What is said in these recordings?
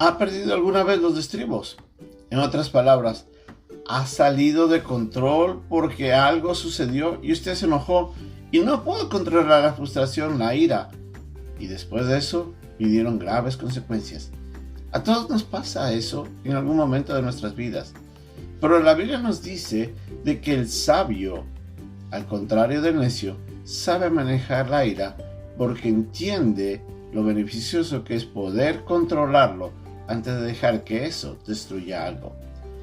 ¿Ha perdido alguna vez los estribos? En otras palabras, ¿ha salido de control porque algo sucedió y usted se enojó y no pudo controlar la frustración, la ira? Y después de eso vinieron graves consecuencias. A todos nos pasa eso en algún momento de nuestras vidas. Pero la Biblia nos dice de que el sabio, al contrario del necio, sabe manejar la ira porque entiende lo beneficioso que es poder controlarlo antes de dejar que eso destruya algo.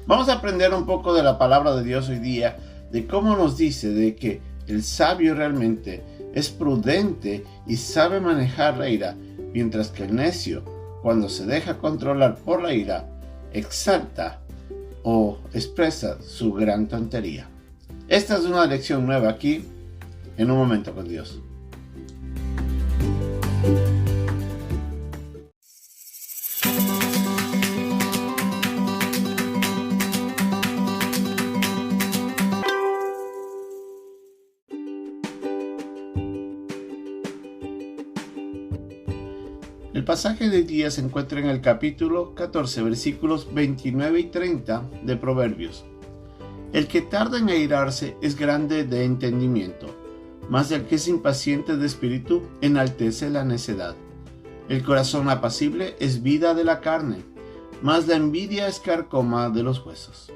Vamos a aprender un poco de la palabra de Dios hoy día, de cómo nos dice de que el sabio realmente es prudente y sabe manejar la ira, mientras que el necio, cuando se deja controlar por la ira, exalta o expresa su gran tontería. Esta es una lección nueva aquí, en Un Momento con Dios. El pasaje de hoy día se encuentra en el capítulo 14, versículos 29 y 30 de Proverbios. El que tarda en airarse es grande de entendimiento, mas el que es impaciente de espíritu enaltece la necedad. El corazón apacible es vida de la carne, mas la envidia es carcoma de los huesos.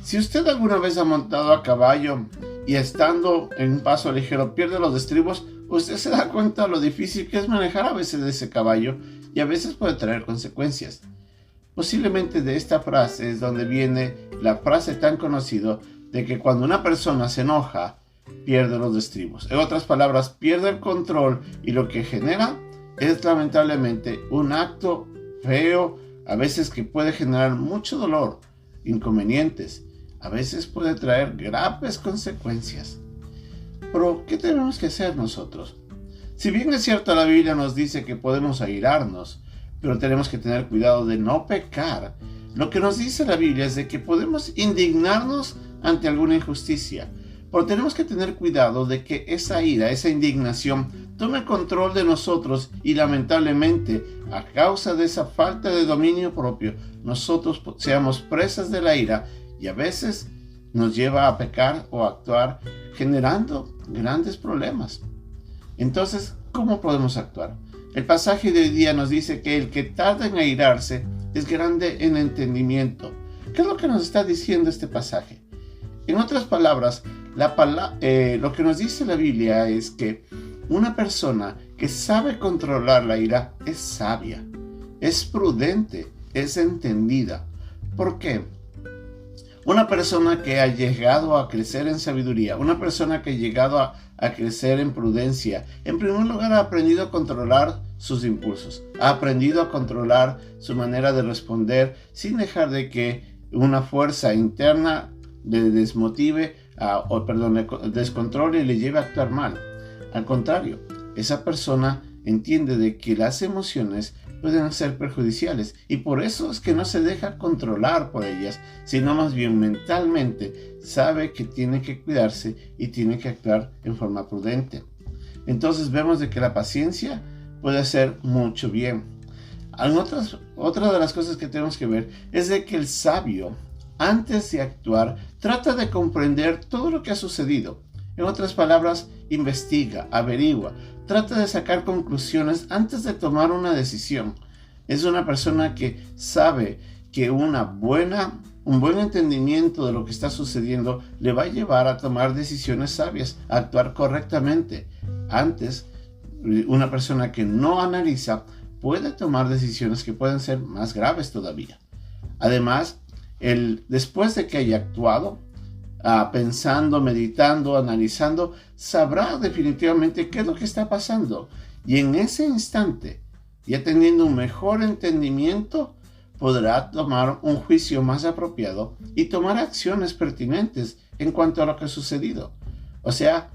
Si usted alguna vez ha montado a caballo y estando en un paso ligero pierde los estribos, usted se da cuenta de lo difícil que es manejar a veces ese caballo y a veces puede traer consecuencias. Posiblemente de esta frase es donde viene la frase tan conocida de que cuando una persona se enoja, pierde los estribos. En otras palabras, pierde el control y lo que genera es lamentablemente un acto feo, a veces que puede generar mucho dolor, inconvenientes. A veces puede traer graves consecuencias. Pero, ¿qué tenemos que hacer nosotros? Si bien es cierto, la Biblia nos dice que podemos airarnos, pero tenemos que tener cuidado de no pecar. Lo que nos dice la Biblia es de que podemos indignarnos ante alguna injusticia, pero tenemos que tener cuidado de que esa ira, esa indignación, tome control de nosotros y lamentablemente, a causa de esa falta de dominio propio, nosotros seamos presas de la ira y a veces nos lleva a pecar o a actuar generando grandes problemas. Entonces, ¿cómo podemos actuar? El pasaje de hoy día nos dice que el que tarda en airarse es grande en entendimiento. ¿Qué es lo que nos está diciendo este pasaje? En otras palabras, lo que nos dice la Biblia es que una persona que sabe controlar la ira es sabia, es prudente, es entendida. ¿Por qué? Una persona que ha llegado a crecer en sabiduría, una persona que ha llegado a crecer en prudencia, en primer lugar ha aprendido a controlar sus impulsos, ha aprendido a controlar su manera de responder sin dejar de que una fuerza interna le desmotive, le descontrole y le lleve a actuar mal. Al contrario, esa persona entiende de que las emociones pueden ser perjudiciales y por eso es que no se deja controlar por ellas, sino más bien mentalmente sabe que tiene que cuidarse y tiene que actuar en forma prudente. Entonces vemos de que la paciencia puede hacer mucho bien. Otra de las cosas que tenemos que ver es de que el sabio, antes de actuar, trata de comprender todo lo que ha sucedido. En otras palabras, investiga, averigua, trata de sacar conclusiones antes de tomar una decisión. Es una persona que sabe que un buen entendimiento de lo que está sucediendo le va a llevar a tomar decisiones sabias, a actuar correctamente. Antes, una persona que no analiza puede tomar decisiones que pueden ser más graves todavía. Además, después de que haya actuado, pensando, meditando, analizando, sabrá definitivamente qué es lo que está pasando. Y en ese instante, ya teniendo un mejor entendimiento, podrá tomar un juicio más apropiado y tomar acciones pertinentes en cuanto a lo que ha sucedido. O sea,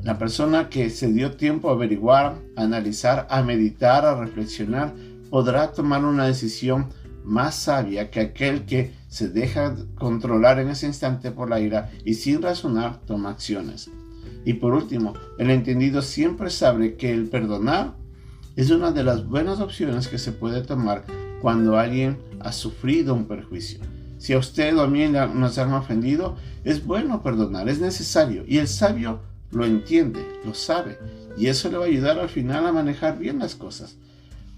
la persona que se dio tiempo a averiguar, a analizar, a meditar, a reflexionar, podrá tomar una decisión más sabia que aquel que se deja controlar en ese instante por la ira y sin razonar toma acciones. Y por último, el entendido siempre sabe que el perdonar es una de las buenas opciones que se puede tomar cuando alguien ha sufrido un perjuicio. Si a usted o a mí nos han ofendido, es bueno perdonar, es necesario. Y el sabio lo entiende, lo sabe. Y eso le va a ayudar al final a manejar bien las cosas.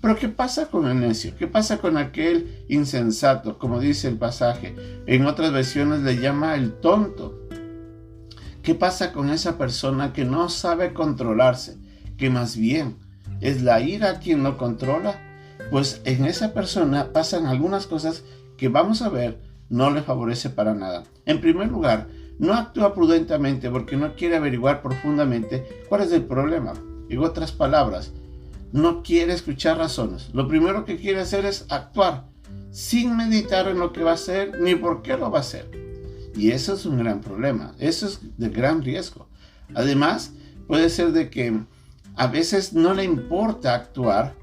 Pero ¿qué pasa con el necio? ¿Qué pasa con aquel insensato? Como dice el pasaje. En otras versiones le llama el tonto. ¿Qué pasa con esa persona que no sabe controlarse? Que más bien es la ira quien lo controla. Pues en esa persona pasan algunas cosas que vamos a ver no le favorece para nada. En primer lugar, no actúa prudentemente porque no quiere averiguar profundamente cuál es el problema. En otras palabras, no quiere escuchar razones. Lo primero que quiere hacer es actuar sin meditar en lo que va a hacer ni por qué lo va a hacer. Y eso es un gran problema. Eso es de gran riesgo. Además, puede ser de que a veces no le importa actuar,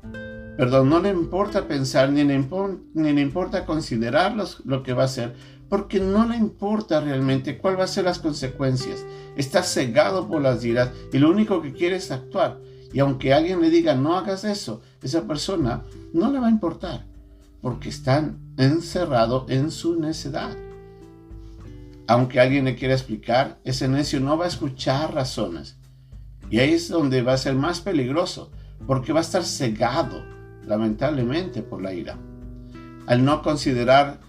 no le importa pensar, ni le importa considerar lo que va a hacer, porque no le importa realmente cuál va a ser las consecuencias. Está cegado por las iras y lo único que quiere es actuar. Y aunque alguien le diga no hagas eso, esa persona no le va a importar, porque está encerrado en su necedad. Aunque alguien le quiera explicar, ese necio no va a escuchar razones. Y ahí es donde va a ser más peligroso, porque va a estar cegado, lamentablemente, por la ira. Al no considerar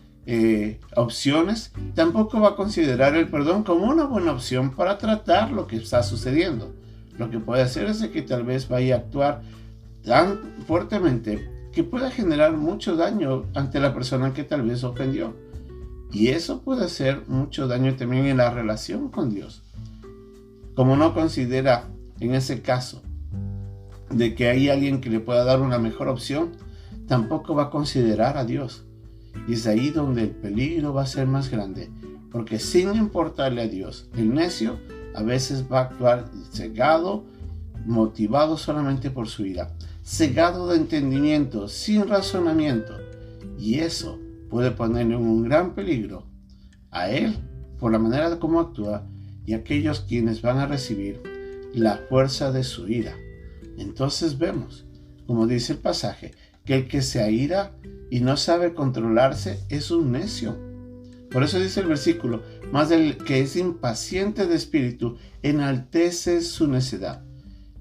opciones, tampoco va a considerar el perdón como una buena opción para tratar lo que está sucediendo. Lo que puede hacer es que tal vez vaya a actuar tan fuertemente que pueda generar mucho daño ante la persona que tal vez ofendió. Y eso puede hacer mucho daño también en la relación con Dios. Como no considera en ese caso de que hay alguien que le pueda dar una mejor opción, tampoco va a considerar a Dios. Y es ahí donde el peligro va a ser más grande, porque sin importarle a Dios, el necio a veces va a actuar cegado, motivado solamente por su ira, cegado de entendimiento, sin razonamiento. Y eso puede ponerle en un gran peligro a él por la manera de cómo actúa y a aquellos quienes van a recibir la fuerza de su ira. Entonces vemos, como dice el pasaje, que el que se aira y no sabe controlarse es un necio. Por eso dice el versículo, más del que es impaciente de espíritu, enaltece su necedad.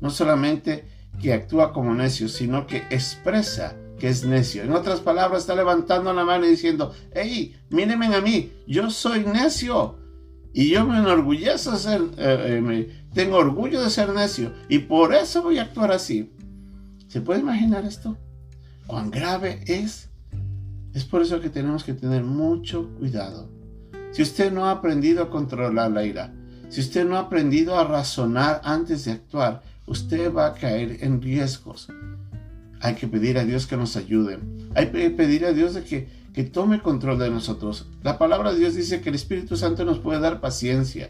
No solamente que actúa como necio, sino que expresa que es necio. En otras palabras, está levantando la mano y diciendo, hey, mírenme a mí, yo soy necio. Y yo me enorgullezco de ser, tengo orgullo de ser necio. Y por eso voy a actuar así. ¿Se puede imaginar esto? ¿Cuán grave es? Es por eso que tenemos que tener mucho cuidado. Si usted no ha aprendido a controlar la ira, si usted no ha aprendido a razonar antes de actuar, usted va a caer en riesgos. Hay que pedir a Dios que nos ayude. Hay que pedir a Dios de que tome control de nosotros. La palabra de Dios dice que el Espíritu Santo nos puede dar paciencia.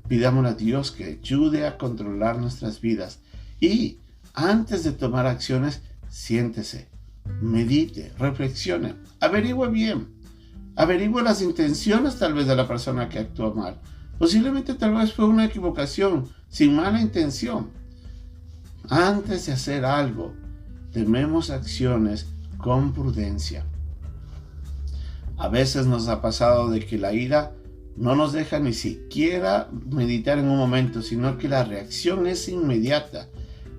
Pidámosle a Dios que ayude a controlar nuestras vidas. Y antes de tomar acciones, siéntese, medite, reflexione, averigüe bien. Averigüe las intenciones tal vez de la persona que actuó mal. Posiblemente tal vez fue una equivocación, sin mala intención. Antes de hacer algo, tomemos acciones con prudencia. A veces nos ha pasado de que la ira no nos deja ni siquiera meditar en un momento, sino que la reacción es inmediata.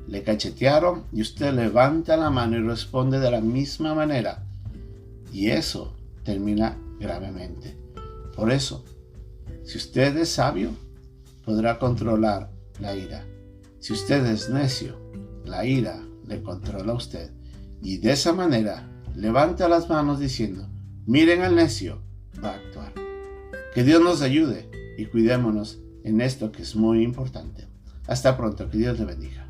Le cachetearon y usted levanta la mano y responde de la misma manera. Y eso termina gravemente. Por eso, si usted es sabio, podrá controlar la ira. Si usted es necio, la ira le controla a usted. Y de esa manera, levanta las manos diciendo, miren al necio, va a actuar. Que Dios nos ayude y cuidémonos en esto que es muy importante. Hasta pronto, que Dios le bendiga.